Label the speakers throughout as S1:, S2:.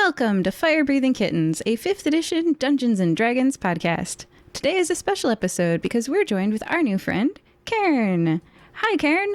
S1: Welcome to Fire Breathing Kittens, a 5th edition Dungeons & Dragons podcast. Today is a special episode because we're joined with our new friend, Kaern. Hi, Kaern.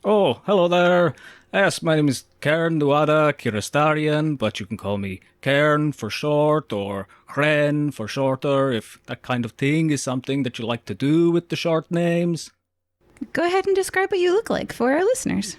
S2: Oh, hello there. Yes, my name is Kaern Nuada Kyr Astarion, but you can call me Kaern for short, or Kaern for shorter, if that kind of thing is something that you like to do with the short names.
S1: Go ahead and describe what you look like for our listeners.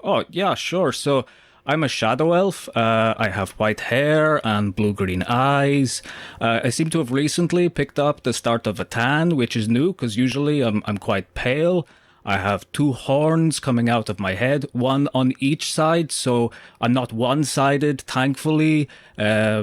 S2: Oh, yeah, sure. So, I'm a shadow elf. I have white hair and blue-green eyes. I seem to have recently picked up the start of a tan, which is new, because usually I'm quite pale. I have 2 horns coming out of my head, one on each side, so I'm not one-sided, thankfully. I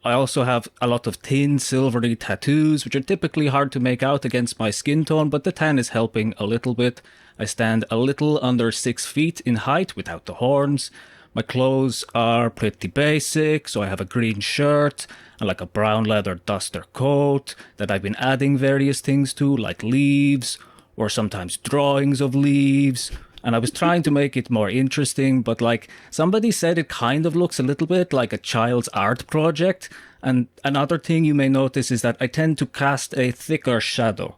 S2: also have a lot of thin, silvery tattoos, which are typically hard to make out against my skin tone, but the tan is helping a little bit. I stand a little under 6 feet in height without the horns. My clothes are pretty basic, so I have a green shirt and like a brown leather duster coat that I've been adding various things to, like leaves, or sometimes drawings of leaves. And I was trying to make it more interesting, but like somebody said it kind of looks a little bit like a child's art project. And another thing you may notice is that I tend to cast a thicker shadow.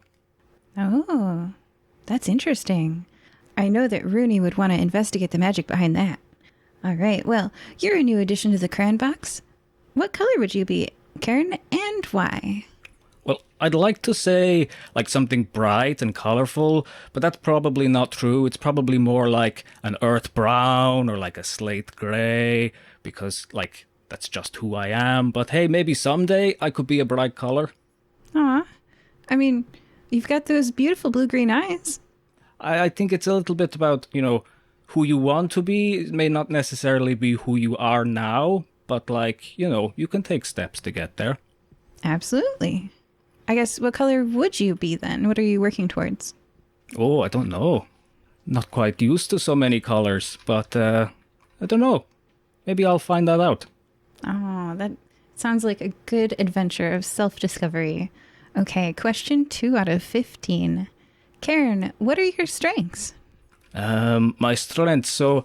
S1: Oh, that's interesting. I know that Rooney would want to investigate the magic behind that. All right, well, you're a new addition to the Cran box. What color would you be, Kaern, and why?
S2: Well, I'd like to say like something bright and colorful, but that's probably not true. It's probably more like an earth brown or like a slate gray, because like that's just who I am. But hey, maybe someday I could be a bright color.
S1: Aw, I mean, you've got those beautiful blue-green eyes.
S2: I think it's a little bit about, who you want to be. It may not necessarily be who you are now, but like, you can take steps to get there.
S1: Absolutely. I guess, what color would you be then? What are you working towards?
S2: Oh, I don't know. Not quite used to so many colors, but I don't know. Maybe I'll find that out.
S1: Oh, that sounds like a good adventure of self-discovery. Okay, question 2 out of 15. Kaern, what are your strengths?
S2: My strengths. So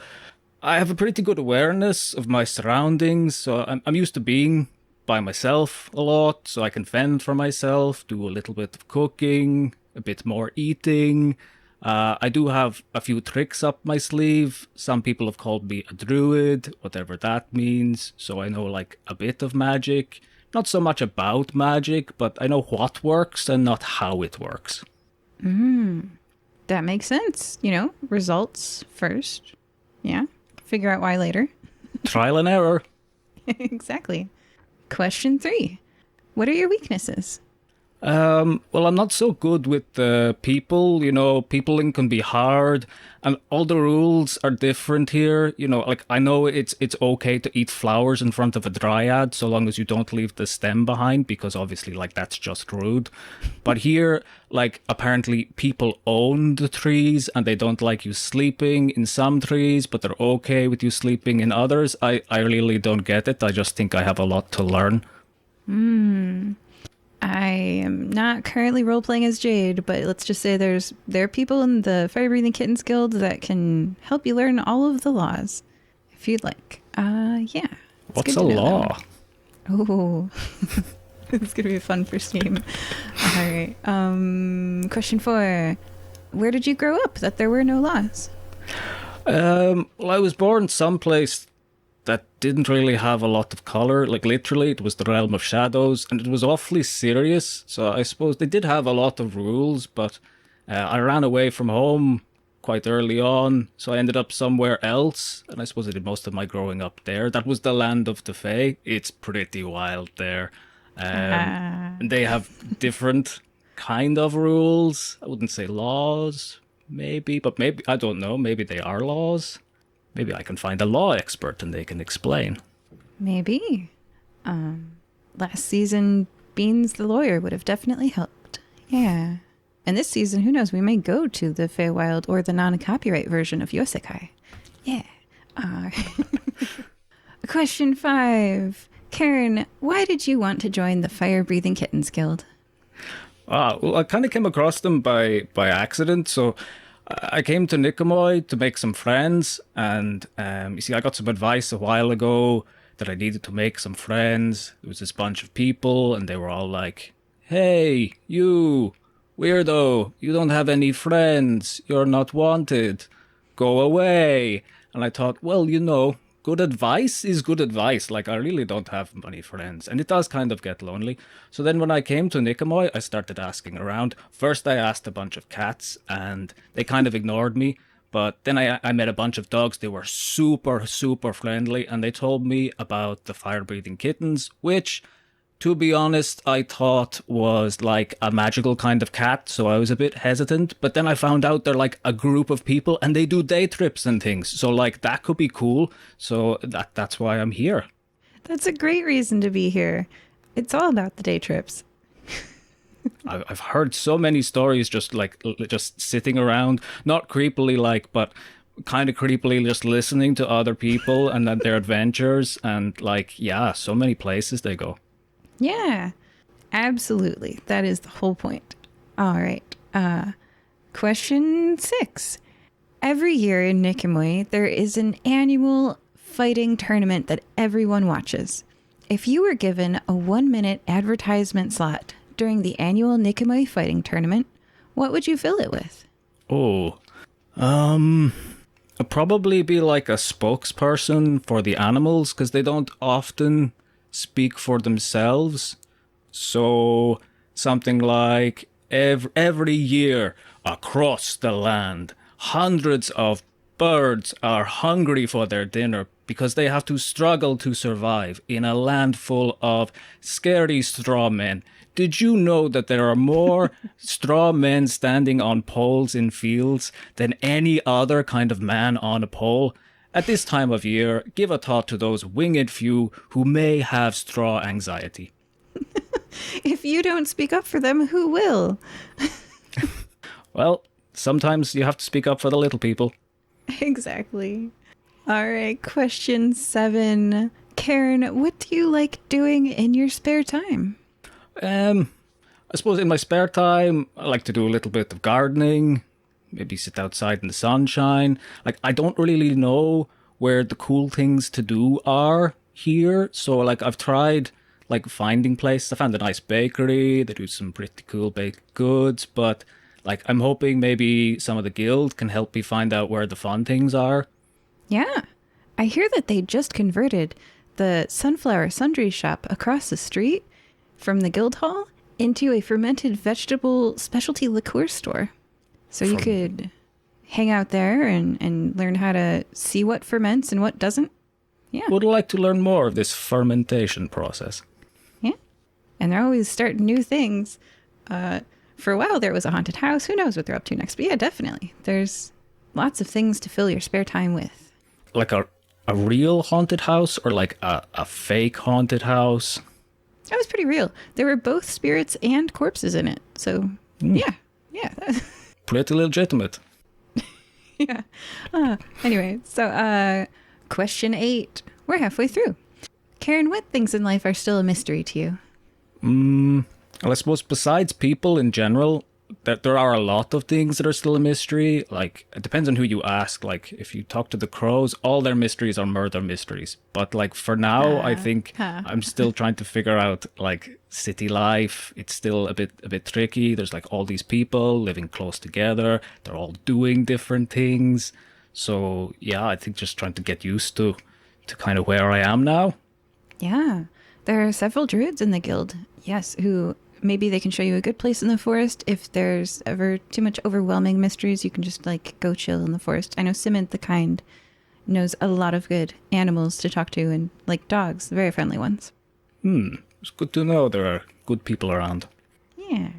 S2: I have a pretty good awareness of my surroundings. So I'm used to being by myself a lot, so I can fend for myself, do a little bit of cooking, a bit more eating. I do have a few tricks up my sleeve. Some people have called me a druid, whatever that means. So I know like a bit of magic. Not so much about magic, but I know what works and not how it works.
S1: That makes sense. Results first. Yeah. Figure out why later.
S2: Trial and error.
S1: Exactly. Question 3. What are your weaknesses?
S2: Well, I'm not so good with people. Peopling can be hard, and all the rules are different here. Like I know it's okay to eat flowers in front of a dryad so long as you don't leave the stem behind, because obviously like that's just rude. But here, like apparently people own the trees and they don't like you sleeping in some trees, but they're okay with you sleeping in others. I really don't get it. I just think I have a lot to learn.
S1: I am not currently role-playing as Jade, but let's just say there are people in the Fire Breathing Kittens Guild that can help you learn all of the laws, if you'd like. Yeah.
S2: What's a law?
S1: Oh, it's going to be a fun first game. All right. Question 4. Where did you grow up that there were no laws?
S2: Well, I was born someplace that didn't really have a lot of color. Like literally it was the realm of shadows, and it was awfully serious. So I suppose they did have a lot of rules, but I ran away from home quite early on, so I ended up somewhere else, and I suppose I did most of my growing up there. That was the land of the Fae. It's pretty wild there. They have different kind of rules. I wouldn't say laws, maybe, but maybe, I don't know, maybe they are laws. Maybe I can find a law expert and they can explain.
S1: Maybe. Last season, Beans the lawyer would have definitely helped. Yeah. And this season, who knows, we may go to the Feywild or the non-copyright version of Yosekai. Yeah. Question 5. Kaern, why did you want to join the Fire Breathing Kittens Guild?
S2: Well, I kind of came across them by accident, so I came to Nicomoy to make some friends, and you see, I got some advice a while ago that I needed to make some friends. There was this bunch of people, and they were all like, "Hey, you, weirdo, you don't have any friends. You're not wanted. Go away." And I thought, well, good advice is good advice. Like, I really don't have many friends, and it does kind of get lonely. So then when I came to Nicomoy, I started asking around. First, I asked a bunch of cats, and they kind of ignored me. But then I met a bunch of dogs. They were super, super friendly, and they told me about the fire-breathing kittens, which, to be honest, I thought was like a magical kind of cat, so I was a bit hesitant. But then I found out they're like a group of people, and they do day trips and things. So like that could be cool. So that's why I'm here.
S1: That's a great reason to be here. It's all about the day trips.
S2: I've heard so many stories just sitting around, not creepily but kind of creepily just listening to other people and their adventures, and so many places they go.
S1: Yeah, absolutely. That is the whole point. All right. Question 6. Every year in Nicomoy, there is an annual fighting tournament that everyone watches. If you were given a 1-minute advertisement slot during the annual Nicomoy fighting tournament, what would you fill it with?
S2: I'd probably be like a spokesperson for the animals, because they don't often speak for themselves. So something like every year across the land, hundreds of birds are hungry for their dinner because they have to struggle to survive in a land full of scary straw men. Did you know that there are more straw men standing on poles in fields than any other kind of man on a pole? At this time of year, give a thought to those winged few who may have straw anxiety.
S1: If you don't speak up for them, who will?
S2: Well, sometimes you have to speak up for the little people.
S1: Exactly. All right, question 7. Kaern, what do you like doing in your spare time?
S2: I suppose in my spare time, I like to do a little bit of gardening, maybe sit outside in the sunshine. I don't really know where the cool things to do are here. So I've tried finding places. I found a nice bakery. They do some pretty cool baked goods, but I'm hoping maybe some of the guild can help me find out where the fun things are.
S1: Yeah. I hear that they just converted the Sunflower Sundry shop across the street from the guild hall into a fermented vegetable specialty liqueur store. So you could hang out there and learn how to see what ferments and what doesn't. Yeah.
S2: Would like to learn more of this fermentation process.
S1: Yeah. And they're always starting new things. For a while there was a haunted house. Who knows what they're up to next? But yeah, definitely. There's lots of things to fill your spare time with.
S2: Like a real haunted house or a fake haunted house?
S1: That was pretty real. There were both spirits and corpses in it. So, yeah.
S2: Pretty legitimate.
S1: Yeah. Anyway, so question 8. We're halfway through. Kaern, what things in life are still a mystery to you?
S2: Well, I suppose besides people in general, that there are a lot of things that are still a mystery. It depends on who you ask. If you talk to the crows, all their mysteries are murder mysteries. But for now, I think I'm still trying to figure out city life. It's still a bit tricky. There's all these people living close together. They're all doing different things. So yeah, I think just trying to get used to kind of where I am now.
S1: Yeah, there are several druids in the guild. Yes, who maybe they can show you a good place in the forest. If there's ever too much overwhelming mysteries, you can just go chill in the forest. I know Simon the Kind knows a lot of good animals to talk to, and dogs, very friendly ones.
S2: It's good to know there are good people around.
S1: Yeah.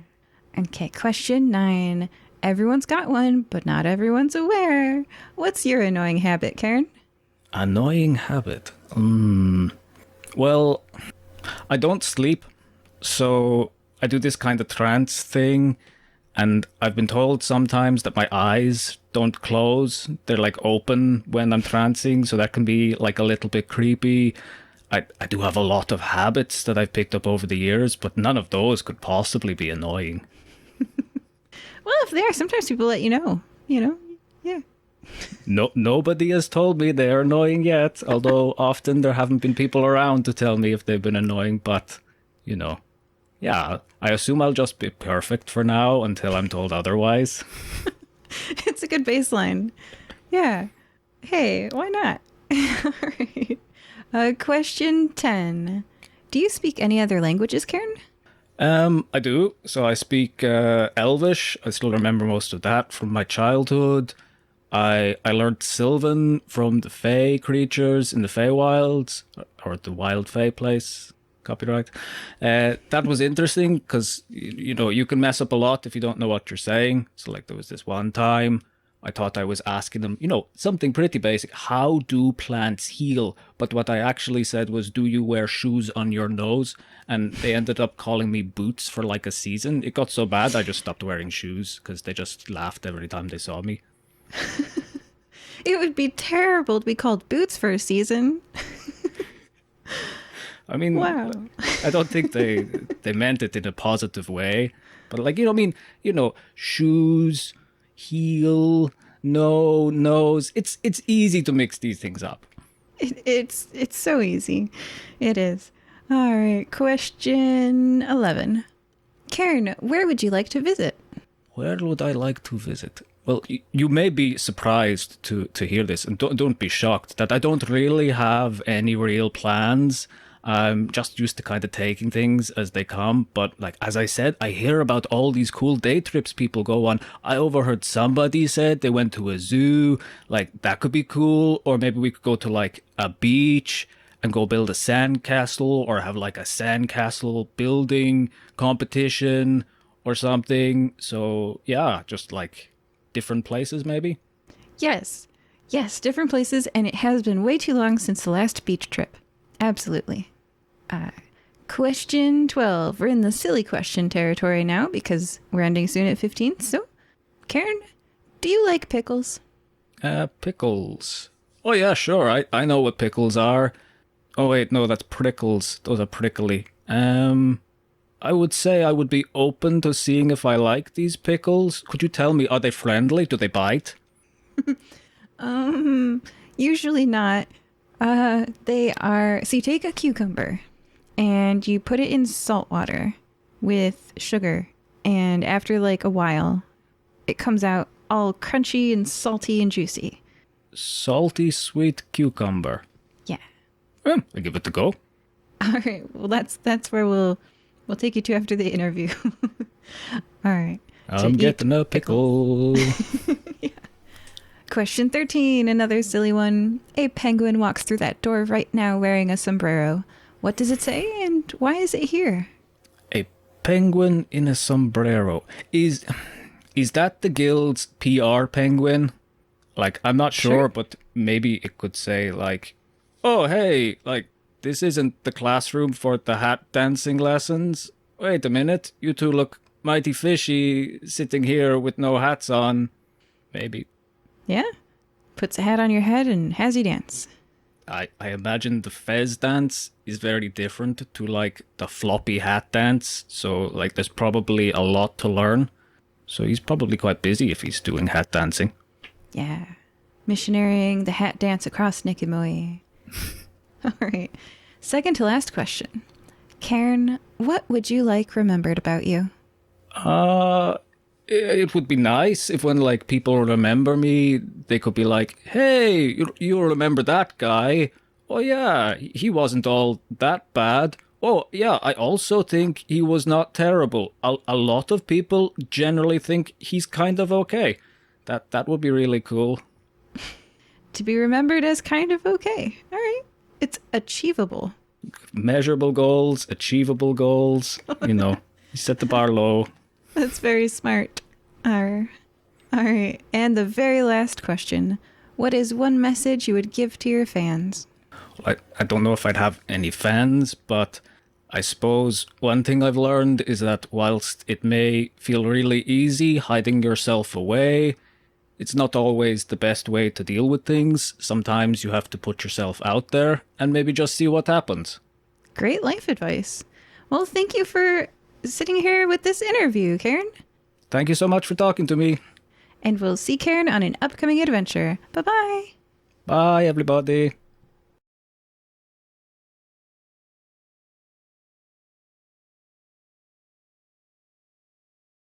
S1: Okay, question 9. Everyone's got one, but not everyone's aware. What's your annoying habit, Kaern?
S2: Annoying habit? Well, I don't sleep, so I do this kind of trance thing, and I've been told sometimes that my eyes don't close. They're open when I'm trancing, so that can be a little bit creepy. I do have a lot of habits that I've picked up over the years, but none of those could possibly be annoying.
S1: Well, if they are, sometimes people let you know, Yeah.
S2: No, nobody has told me they're annoying yet, although often there haven't been people around to tell me if they've been annoying, but, yeah, I assume I'll just be perfect for now until I'm told otherwise.
S1: It's a good baseline. Yeah. Hey, why not? All right. Question 10. Do you speak any other languages, Kaern?
S2: I do. So I speak Elvish. I still remember most of that from my childhood. I learned Sylvan from the Fae creatures in the Feywilds, or the Wild Fae place. Copyright. That was interesting because, you can mess up a lot if you don't know what you're saying. So, like, there was this one time I thought I was asking them, something pretty basic. How do plants heal? But what I actually said was, do you wear shoes on your nose? And they ended up calling me Boots for like a season. It got so bad I just stopped wearing shoes because they just laughed every time they saw me.
S1: It would be terrible to be called Boots for a season.
S2: I mean, wow. I don't think they meant it in a positive way. But like, shoes, heel, no, nose. It's easy to mix these things up.
S1: It's so easy. It is. All right. Question 11. Kaern, where would you like to visit?
S2: Where would I like to visit? Well, you may be surprised to hear this, and don't be shocked that I don't really have any real plans. I'm just used to kind of taking things as they come. But like, as I said, I hear about all these cool day trips people go on. I overheard somebody said they went to a zoo. Like, that could be cool. Or maybe we could go to like a beach and go build a sandcastle, or have like a sandcastle building competition or something. So yeah, just like different places maybe.
S1: Yes, different places. And it has been way too long since the last beach trip. Absolutely. Question 12. We're in the silly question territory now because we're ending soon at 15. So, Kaern, do you like pickles?
S2: Pickles. Oh yeah, sure. I know what pickles are. Oh wait, no, that's prickles. Those are prickly. I would say I would be open to seeing if I like these pickles. Could you tell me, are they friendly? Do they bite?
S1: Usually not. They are, so you take a cucumber and you put it in salt water with sugar. And after like a while, it comes out all crunchy and salty and juicy.
S2: Salty, sweet cucumber.
S1: Yeah.
S2: I'll give it a go.
S1: All right. Well, that's where we'll take you to after the interview. All right.
S2: I'm getting a pickle.
S1: Yeah. Question 13, another silly one. A penguin walks through that door right now wearing a sombrero. What does it say and why is it here?
S2: A penguin in a sombrero. Is that the guild's PR penguin? Like, I'm not sure, but maybe it could say like, oh, hey, like, this isn't the classroom for the hat dancing lessons. Wait a minute, you two look mighty fishy sitting here with no hats on. Maybe.
S1: Yeah. Puts a hat on your head and has you dance.
S2: I imagine the fez dance is very different to like the floppy hat dance. So like there's probably a lot to learn. So he's probably quite busy if he's doing hat dancing.
S1: Yeah. Missionarying the hat dance across Nikimoy. All right. Second to last question. Kaern, what would you like remembered about you?
S2: It would be nice if when like people remember me, they could be like, hey, you remember that guy? Oh yeah, he wasn't all that bad. Oh yeah, I also think he was not terrible. A lot of people generally think he's kind of okay. That would be really cool.
S1: To be remembered as kind of okay. All right. It's achievable.
S2: Measurable goals, achievable goals. You set the bar low.
S1: That's very smart. All right. And the very last question. What is one message you would give to your fans?
S2: I don't know if I'd have any fans, but I suppose one thing I've learned is that whilst it may feel really easy hiding yourself away, it's not always the best way to deal with things. Sometimes you have to put yourself out there and maybe just see what happens.
S1: Great life advice. Well, thank you for sitting here with this interview, Kaern.
S2: Thank you so much for talking to me.
S1: and we'll see Kaern on an upcoming adventure. Bye-bye.
S2: Bye, everybody.